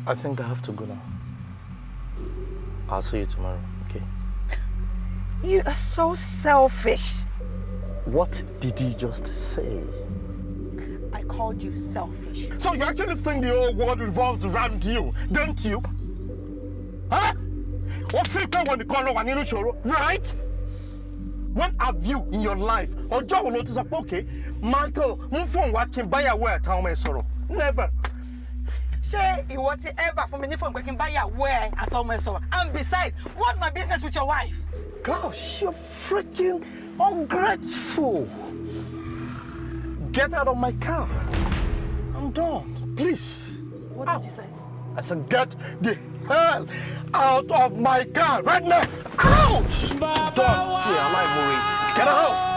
I think I have to go now. I'll see you tomorrow, okay? You are so selfish. What did you just say? I called you selfish. So you actually think the whole world revolves around you, don't you? Huh? What people when you call one in right? When have you in your life or Joe will notice okay, Michael, move from working by a word town my sorrow. Never. Say it was ever for me from working by a where at all my sorrow. And besides, what's my business with your wife? Gosh, you're freaking ungrateful. Get out of my car. I'm done. Please. What did you say? I said, get the hell out of my car right now. Out! Done. Yeah, I'm not moving. Get out.